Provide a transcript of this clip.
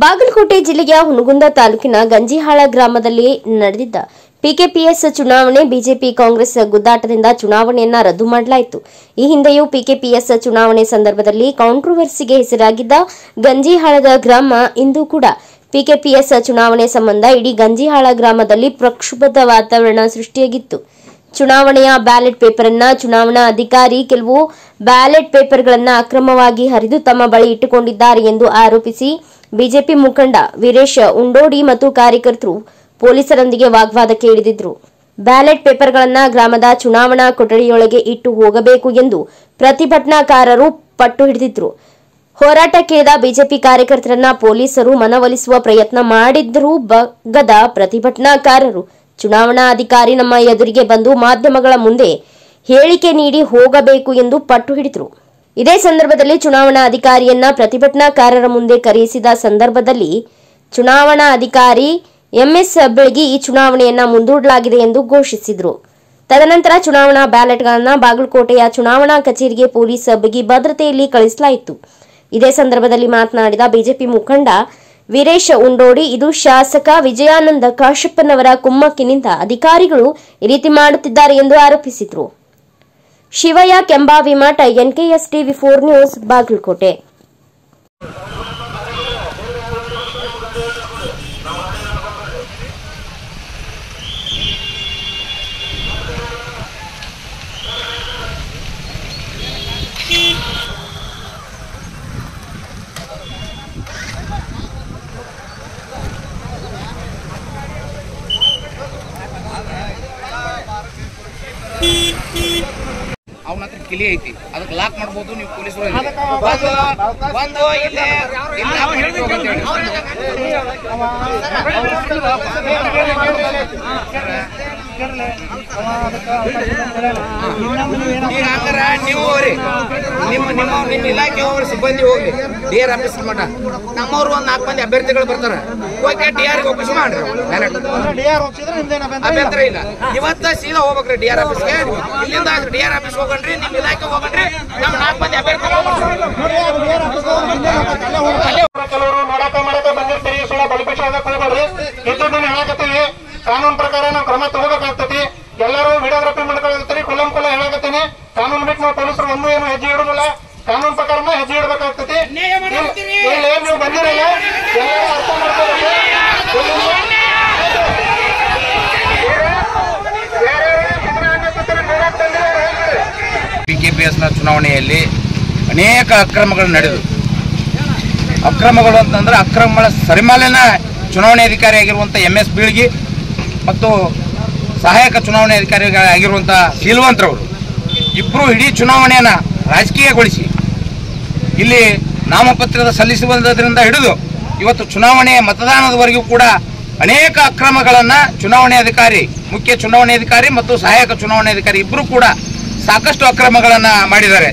ಬಾಗಲಕೋಟೆ ಜಿಲ್ಲೆಯ ಹುನಗುಂದ ತಾಲೂಕಿನ ಗಂಜಿಹಾಳ ಗ್ರಾಮದಲ್ಲಿ ನಡೆದಿದ್ದ ಪಿಕೆಪಿಎಸ್ ಚುನಾವಣೆ ಬಿಜೆಪಿ ಕಾಂಗ್ರೆಸ್ ಗುದ್ದಾಟದಿಂದ ಚುನಾವಣೆಯನ್ನ ರದ್ದು ಮಾಡಲಾಯಿತು. ಈ ಹಿಂದೆಯೂ ಪಿಕೆಪಿಎಸ್ ಚುನಾವಣೆ ಸಂದರ್ಭದಲ್ಲಿ ಕಾಂಟ್ರವರ್ಸಿಗೆ ಹೆಸರಾಗಿದ್ದ ಗಂಜಿಹಾಳದ ಗ್ರಾಮ ಇಂದು ಕೂಡ ಪಿಕೆಪಿಎಸ್ ಚುನಾವಣೆ ಸಂಬಂಧ ಇಡೀ ಗಂಜಿಹಾಳ ಗ್ರಾಮದಲ್ಲಿ ಪ್ರಕ್ಷುಬ್ಧ ವಾತಾವರಣ ಸೃಷ್ಟಿಯಾಗಿತ್ತು. ಚುನಾವಣೆಯ ಬ್ಯಾಲೆಟ್ ಪೇಪರ್ ಅನ್ನ ಚುನಾವಣಾ ಅಧಿಕಾರಿ ಕೆಲವು ಬ್ಯಾಲೆಟ್ ಪೇಪರ್ಗಳನ್ನು ಅಕ್ರಮವಾಗಿ ಹರಿದು ತಮ್ಮ ಬಳಿ ಇಟ್ಟುಕೊಂಡಿದ್ದಾರೆ ಎಂದು ಆರೋಪಿಸಿ ಬಿಜೆಪಿ ಮುಖಂಡ ವೀರೇಶ್ ಉಂಡೋಡಿ ಮತ್ತು ಕಾರ್ಯಕರ್ತರು ಪೊಲೀಸರೊಂದಿಗೆ ವಾಗ್ವಾದಕ್ಕೆ ಇಳಿದಿದ್ದರು. ಬ್ಯಾಲೆಟ್ ಪೇಪರ್ಗಳನ್ನು ಗ್ರಾಮದ ಚುನಾವಣಾ ಕೊಠಡಿಯೊಳಗೆ ಇಟ್ಟು ಹೋಗಬೇಕು ಎಂದು ಪ್ರತಿಭಟನಾಕಾರರು ಪಟ್ಟು ಹಿಡಿದಿದ್ರು. ಹೋರಾಟಕ್ಕಿಳಿದ ಬಿಜೆಪಿ ಕಾರ್ಯಕರ್ತರನ್ನ ಪೊಲೀಸರು ಮನವೊಲಿಸುವ ಪ್ರಯತ್ನ ಮಾಡಿದ್ದರೂ ಬಗ್ಗದ ಪ್ರತಿಭಟನಾಕಾರರು ಚುನಾವಣಾ ಅಧಿಕಾರಿ ನಮ್ಮ ಎದುರಿಗೆ ಬಂದು ಮಾಧ್ಯಮಗಳ ಮುಂದೆ ಹೇಳಿಕೆ ನೀಡಿ ಹೋಗಬೇಕು ಎಂದು ಪಟ್ಟು ಹಿಡಿದರು. ಇದೇ ಸಂದರ್ಭದಲ್ಲಿ ಚುನಾವಣಾ ಅಧಿಕಾರಿಯನ್ನ ಪ್ರತಿಭಟನಾಕಾರರ ಮುಂದೆ ಕರೆಯಿಸಿದ ಸಂದರ್ಭದಲ್ಲಿ ಚುನಾವಣಾ ಅಧಿಕಾರಿ ಎಂಎಸ್ ಬೆಳಗಿ ಈ ಚುನಾವಣೆಯನ್ನ ಮುಂದೂಡಲಾಗಿದೆ ಎಂದು ಘೋಷಿಸಿದರು. ತದನಂತರ ಚುನಾವಣಾ ಬ್ಯಾಲೆಟ್ಗಳನ್ನು ಬಾಗಲಕೋಟೆಯ ಚುನಾವಣಾ ಕಚೇರಿಗೆ ಪೊಲೀಸ್ ಬಿಗಿ ಭದ್ರತೆಯಲ್ಲಿ ಕಳಿಸಲಾಯಿತು. ಇದೇ ಸಂದರ್ಭದಲ್ಲಿ ಮಾತನಾಡಿದ ಬಿಜೆಪಿ ಮುಖಂಡ ವೀರೇಶ್ ಉಂಡೋಡಿ, ಇದು ಶಾಸಕ ವಿಜಯಾನಂದ ಕಾಶಪ್ಪನವರ ಕುಮ್ಮಕ್ಕಿನಿಂದ ಅಧಿಕಾರಿಗಳು ಈ ರೀತಿ ಮಾಡುತ್ತಿದ್ದಾರೆ ಎಂದು ಆರೋಪಿಸಿದರು. ಶಿವಯ್ಯ ಕೆಂಬಾವಿಮಠ, ಎನ್ಕೆಎಸ್ ಟಿವಿ4 ನ್ಯೂಸ್, ಬಾಗಲಕೋಟೆ. ಅವನ ಹತ್ರ ಕಿಲಿ ಐತಿ, ಅದಕ್ಕೆ ಲಾಕ್ ಮಾಡ್ಬೋದು. ನೀವು ಪೊಲೀಸರು ಬಂದು ಇಲ್ಲೇ ಹಂಗಾರ ನೀವು ಹೋಗ್ರಿ, ನಿಮ್ಮ ಇಲಾಖೆ ಹೋಗ್ರಿ, ಸಿಬ್ಬಂದಿ ಹೋಗ್ರಿ ಡಿಆರ್ ಆಫೀಸ್ ಮಠ. ನಮ್ಮವ್ರು ಒಂದ್ 4 ಮಂದಿ ಅಭ್ಯರ್ಥಿಗಳು ಬರ್ತಾರ, ಹೋಗಿ ಡಿಆರ್ ಒಪ್ಪಿಸಿ ಮಾಡ್ರಿ. ಅಭ್ಯಂತರ ಇಲ್ಲ. ಇವತ್ತ ಸೀದಾ ಹೋಗ್ಬೇಕ್ರಿ ಡಿಆರ್ ಆಫೀಸ್ಗೆ. ಇಲ್ಲಿಂದ ಡಿಆರ್ ಆಫೀಸ್ ಹೋಗಣ್ರಿ, ನಿಮ್ ಇಲಾಖೆ ಹೋಗಣ್ರಿ. ನಮ್ಮ 4 ಮಂದಿ ಅಭ್ಯರ್ಥಿಗಳು ಕೆಲವರು ನೋಡಕ ಮಾಡಕ ಬಂದಿರ್ತೀರಿ, ಸುಳ್ಳ ಬಲಿಪಿಸೋದಕ್ಕೆ ಹೋಗ್ಬೇಡ್ರಿ. ಇದ್ದನ್ನ ಹೇಳಕತ್ತೀವಿ, ಕಾನೂನು ಪ್ರಕಾರ ನಾವು ಕ್ರಮ ತಗೋಬೇಕಾಗ್ತತಿ. ಎಲ್ಲರೂ ವಿಡಿಯೋಗ್ರಫಿ ಮಾಡ್ಕೊಳ್ತೀರಿ, ಕುಲಂ ಹೇಳಕತ್ತೀನಿ. ಕಾನೂನು ಬಿಟ್ಟು ನಾವು ಪೊಲೀಸರು ಒಂದು ಏನು ಹೆಜ್ಜೆ ಇಡುದಿಲ್ಲ, ಕಾನೂನು ಪ್ರಕಾರನ ಹೆಜ್ಜೆ ಇಡಬೇಕಾಗ್ತತಿ. ಇಲ್ಲಿ ನೀವು ಬಂದಿರಲ್ಲ, ಎಲ್ಲರೂ ಅರ್ಥ ಮಾಡ್ಕೋಬೇಕು. ಪಿಕೆಪಿಎಸ್ನ ಚುನಾವಣೆಯಲ್ಲಿ ಅನೇಕ ಅಕ್ರಮಗಳು ನಡೆದು, ಅಕ್ರಮಗಳು ಅಂತಂದ್ರೆ ಅಕ್ರಮಗಳ ಸರಿಮಾಲೆನ ಚುನಾವಣೆ ಅಧಿಕಾರಿ ಆಗಿರುವಂಥ ಎಂಎಸ್ ಬೀಳ್ಗಿ ಮತ್ತು ಸಹಾಯಕ ಚುನಾವಣೆ ಅಧಿಕಾರಿ ಆಗಿರುವಂಥ ಶೀಲವಂತರವರು ಇಬ್ಬರು ಇಡೀ ಚುನಾವಣೆಯನ್ನು ರಾಜಕೀಯಗೊಳಿಸಿ ಇಲ್ಲಿ ನಾಮಪತ್ರದ ಸಲ್ಲಿಸುವುದರಿಂದ ಹಿಡಿದು ಇವತ್ತು ಚುನಾವಣೆ ಮತದಾನದವರೆಗೂ ಕೂಡ ಅನೇಕ ಅಕ್ರಮಗಳನ್ನು ಚುನಾವಣೆ ಅಧಿಕಾರಿ, ಮುಖ್ಯ ಚುನಾವಣೆ ಅಧಿಕಾರಿ ಮತ್ತು ಸಹಾಯಕ ಚುನಾವಣೆ ಅಧಿಕಾರಿ ಇಬ್ಬರು ಕೂಡ ಸಾಕಷ್ಟು ಅಕ್ರಮಗಳನ್ನು ಮಾಡಿದ್ದಾರೆ.